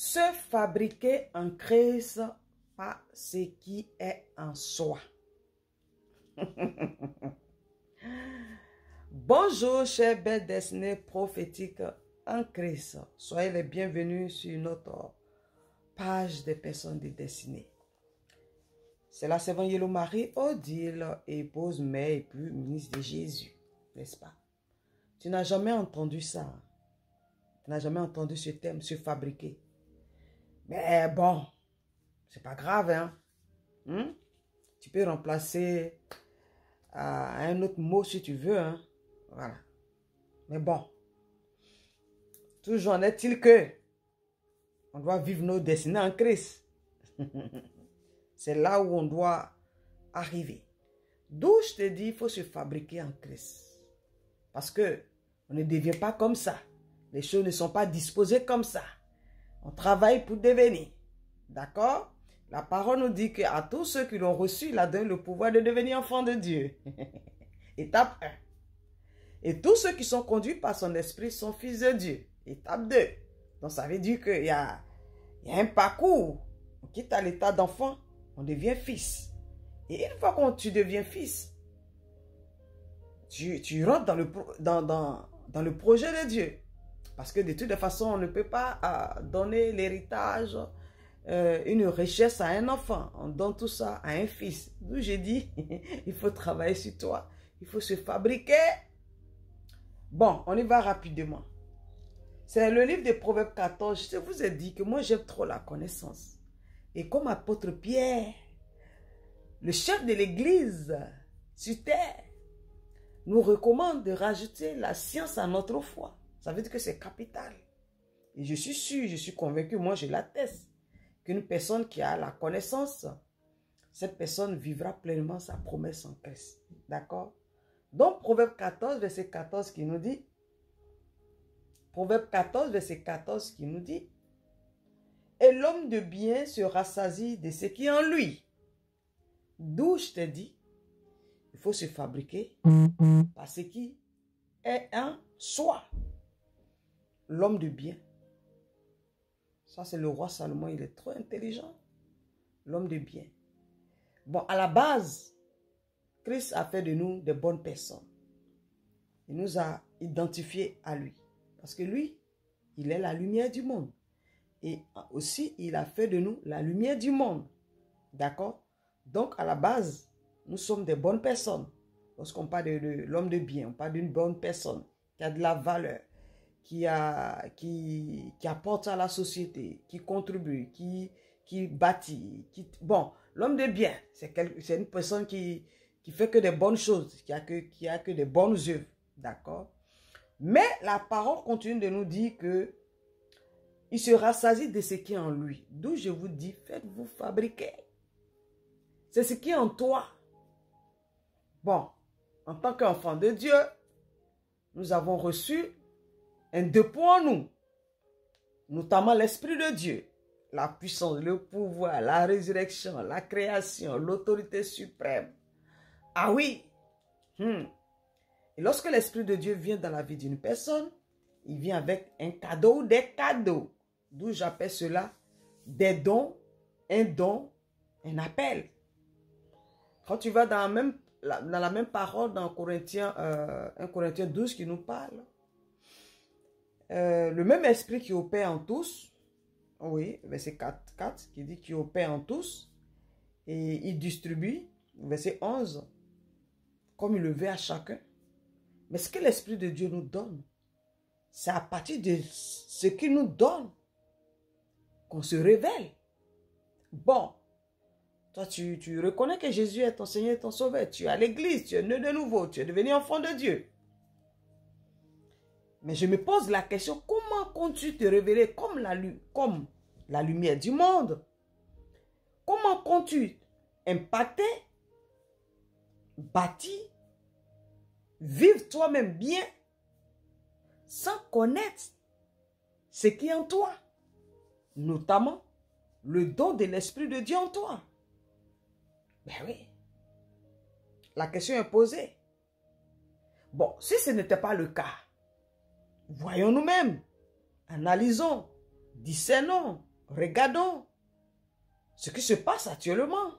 Se fabriquer en Christ par ce qui est en soi. Bonjour, chers belles destinées prophétiques en Christ. Soyez les bienvenus sur notre page des personnes de destinée. C'est la servante Yellow Marie, Odile, épouse, mère et plus ministre de Jésus, n'est-ce pas? Tu n'as jamais entendu ça. Tu n'as jamais entendu ce terme, se fabriquer. Mais bon, c'est pas grave, hein? Tu peux remplacer un autre mot si tu veux, hein? Voilà. Mais bon, toujours en est-il que on doit vivre nos destinées en Christ. C'est là où on doit arriver. D'où je te dis, il faut se fabriquer en Christ. Parce que on ne devient pas comme ça. Les choses ne sont pas disposées comme ça. On travaille pour devenir. D'accord? La parole nous dit qu'à tous ceux qui l'ont reçu, il a donné le pouvoir de devenir enfants de Dieu. Étape 1. Et tous ceux qui sont conduits par son esprit sont fils de Dieu. Étape 2. Donc ça veut dire qu'il y a un parcours. On quitte à l'état d'enfant, on devient fils. Et une fois que tu deviens fils, tu rentres dans le projet de Dieu. Parce que de toute façon, on ne peut pas donner l'héritage, une richesse à un enfant. On donne tout ça à un fils. D'où j'ai dit, il faut travailler sur toi. Il faut se fabriquer. Bon, on y va rapidement. C'est le livre de Proverbes 14. Je vous ai dit que moi, j'aime trop la connaissance. Et comme apôtre Pierre, le chef de l'église sur terre, nous recommande de rajouter la science à notre foi. Ça veut dire que c'est capital. Et je suis sûr, je suis convaincu, moi je l'atteste, qu'une personne qui a la connaissance, cette personne vivra pleinement sa promesse en Christ. D'accord? Donc, Proverbe 14, verset 14 qui nous dit, Proverbe 14, verset 14 qui nous dit, et l'homme de bien se rassasie de ce qui est en lui. D'où je te dis, il faut se fabriquer par ce qui est en soi. L'homme de bien. Ça, c'est le roi Salomon. Il est trop intelligent. L'homme de bien. Bon, à la base, Christ a fait de nous des bonnes personnes. Il nous a identifiés à lui. Parce que lui, il est la lumière du monde. Et aussi, il a fait de nous la lumière du monde. D'accord? Donc, à la base, nous sommes des bonnes personnes. Lorsqu'on parle de l'homme de bien, on parle d'une bonne personne qui a de la valeur, qui apporte à la société, qui contribue, qui bâtit. Bon, l'homme de bien, c'est une personne qui fait que des bonnes choses, qui a que des bonnes œuvres. D'accord? Mais la parole continue de nous dire que il se rassasie de ce qui est en lui. D'où je vous dis, faites-vous fabriquer. C'est ce qui est en toi. Bon, en tant qu'enfant de Dieu, nous avons reçu un dépôt en nous, notamment l'Esprit de Dieu, la puissance, le pouvoir, la résurrection, la création, l'autorité suprême. Ah oui! Et lorsque l'Esprit de Dieu vient dans la vie d'une personne, il vient avec un cadeau ou des cadeaux. D'où j'appelle cela des dons, un appel. Quand tu vas dans la même parole dans 1 Corinthiens 12 qui nous parle, le même esprit qui opère en tous, oui, verset 4 qui dit qu'il opère en tous, et il distribue, verset 11, comme il le veut à chacun. Mais ce que l'Esprit de Dieu nous donne, c'est à partir de ce qu'il nous donne qu'on se révèle. Bon, toi tu reconnais que Jésus est ton Seigneur et ton Sauveur, tu es à l'église, tu es né de nouveau, tu es devenu enfant de Dieu. Mais je me pose la question, comment comptes-tu te révéler comme la lumière du monde? Comment comptes-tu impacter, bâtir, vivre toi-même bien, sans connaître ce qui est en toi? Notamment, le don de l'Esprit de Dieu en toi. Ben oui. La question est posée. Bon, si ce n'était pas le cas, voyons nous-mêmes, analysons, discernons, regardons ce qui se passe actuellement.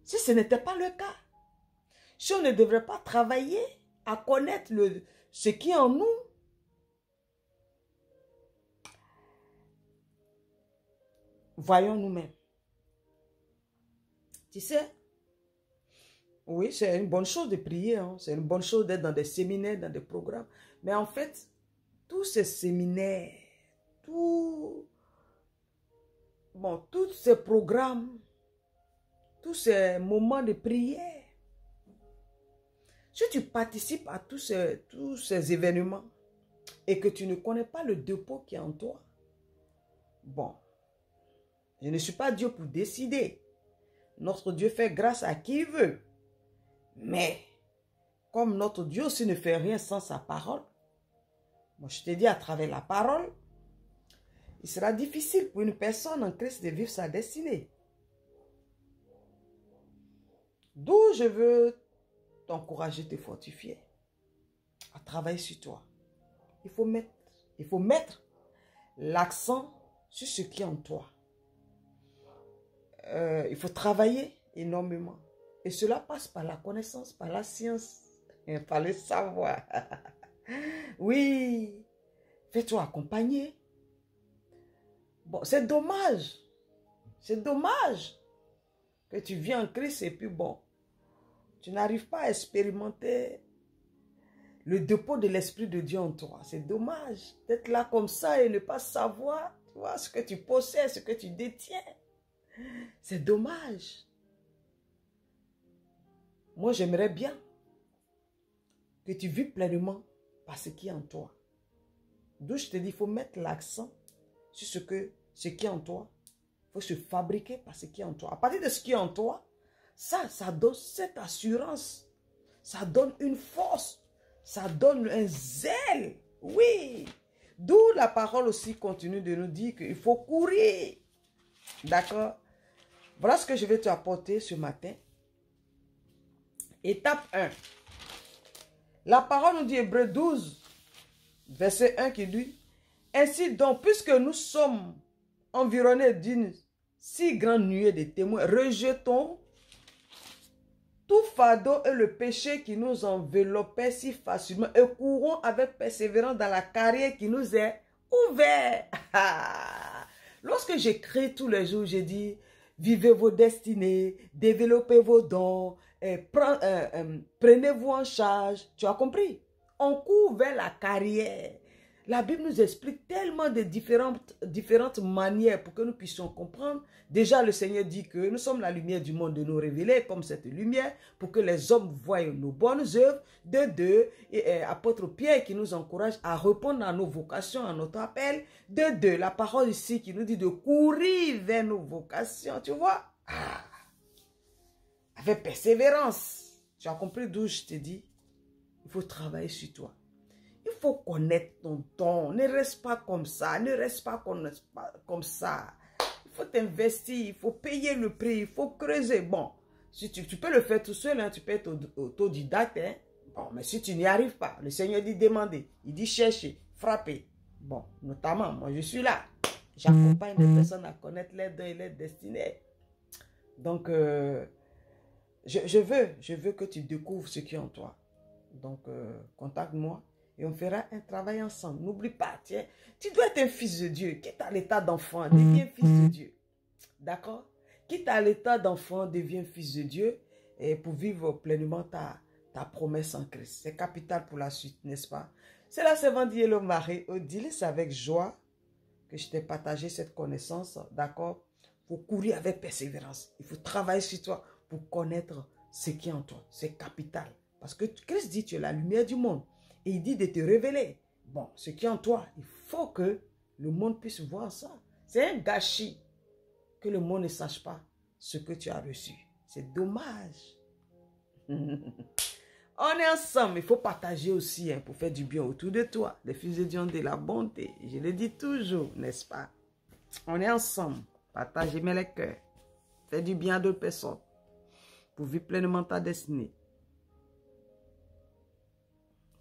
Si ce n'était pas le cas, si on ne devrait pas travailler à connaître ce qui est en nous, voyons nous-mêmes. Tu sais, oui, c'est une bonne chose de prier, hein. C'est une bonne chose d'être dans des séminaires, dans des programmes. Mais en fait, tous ces séminaires, tous ces programmes, tous ces moments de prière, si tu participes à tous ces événements et que tu ne connais pas le dépôt qui est en toi, bon, je ne suis pas Dieu pour décider. Notre Dieu fait grâce à qui il veut. Mais, comme notre Dieu aussi ne fait rien sans sa parole, moi je te dis à travers la parole, il sera difficile pour une personne en Christ de vivre sa destinée. D'où je veux t'encourager, te fortifier, à travailler sur toi. Il faut mettre l'accent sur ce qui est en toi. Il faut travailler énormément. Et cela passe par la connaissance, par la science, et par le savoir. Oui, fais-toi accompagner. Bon, c'est dommage. C'est dommage que tu viens en Christ et puis bon, tu n'arrives pas à expérimenter le dépôt de l'Esprit de Dieu en toi. C'est dommage d'être là comme ça et ne pas savoir, tu vois, ce que tu possèdes, ce que tu détiens. C'est dommage. Moi, j'aimerais bien que tu vives pleinement par ce qui est en toi. D'où je te dis, il faut mettre l'accent sur ce qui est en toi. Il faut se fabriquer par ce qui est en toi. À partir de ce qui est en toi, ça donne cette assurance. Ça donne une force. Ça donne un zèle. Oui. D'où la parole aussi continue de nous dire qu'il faut courir. D'accord? Voilà ce que je vais te apporter ce matin. Étape 1. La parole nous dit, Hébreux 12, verset 1 qui dit, « Ainsi donc, puisque nous sommes environnés d'une si grande nuée de témoins, rejetons tout fardeau et le péché qui nous enveloppait si facilement et courons avec persévérance dans la carrière qui nous est ouverte. » Lorsque j'écris tous les jours, j'ai dit, vivez vos destinées, développez vos dons, prenez-vous en charge. Tu as compris? On court vers la carrière. La Bible nous explique tellement de différentes manières pour que nous puissions comprendre. Déjà, le Seigneur dit que nous sommes la lumière du monde, de nous révéler comme cette lumière pour que les hommes voient nos bonnes œuvres. De deux, apôtre Pierre qui nous encourage à répondre à nos vocations, à notre appel. De deux, la parole ici qui nous dit de courir vers nos vocations. Tu vois? Avec persévérance. Tu as compris d'où je te dis? Il faut travailler sur toi. Il faut connaître ton don. Ne reste pas comme ça. Ne reste pas comme ça. Il faut t'investir. Il faut payer le prix. Il faut creuser. Bon, si tu peux le faire tout seul. Hein, tu peux être autodidacte. Hein. Bon, mais si tu n'y arrives pas, le Seigneur dit demander. Il dit chercher, frapper. Bon, notamment, moi je suis là. J'accompagne les personnes à connaître leurs dons et leurs destinées. Donc, je veux que tu découvres ce qui est en toi. Donc, contacte-moi. Et on fera un travail ensemble. N'oublie pas, tiens, tu dois être un fils de Dieu. Quitte à l'état d'enfant, deviens fils de Dieu. D'accord? Quitte à l'état d'enfant, deviens fils de Dieu. Et pour vivre pleinement ta promesse en Christ. C'est capital pour la suite, n'est-ce pas? C'est la servante d'Yellow Marie Odile. C'est avec joie que je t'ai partagé cette connaissance. D'accord? Il faut courir avec persévérance. Il faut travailler sur toi pour connaître ce qui est en toi. C'est capital. Parce que Christ dit, tu es la lumière du monde. Et il dit de te révéler. Bon, ce qui est en toi, il faut que le monde puisse voir ça. C'est un gâchis que le monde ne sache pas ce que tu as reçu. C'est dommage. On est ensemble. Il faut partager aussi hein, pour faire du bien autour de toi. Les fils de Dieu ont de la bonté. Je le dis toujours, n'est-ce pas? On est ensemble. Partagez les cœurs. Fais du bien à d'autres personnes pour vivre pleinement ta destinée.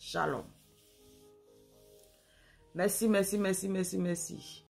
Shalom. Merci, merci, merci, merci, merci.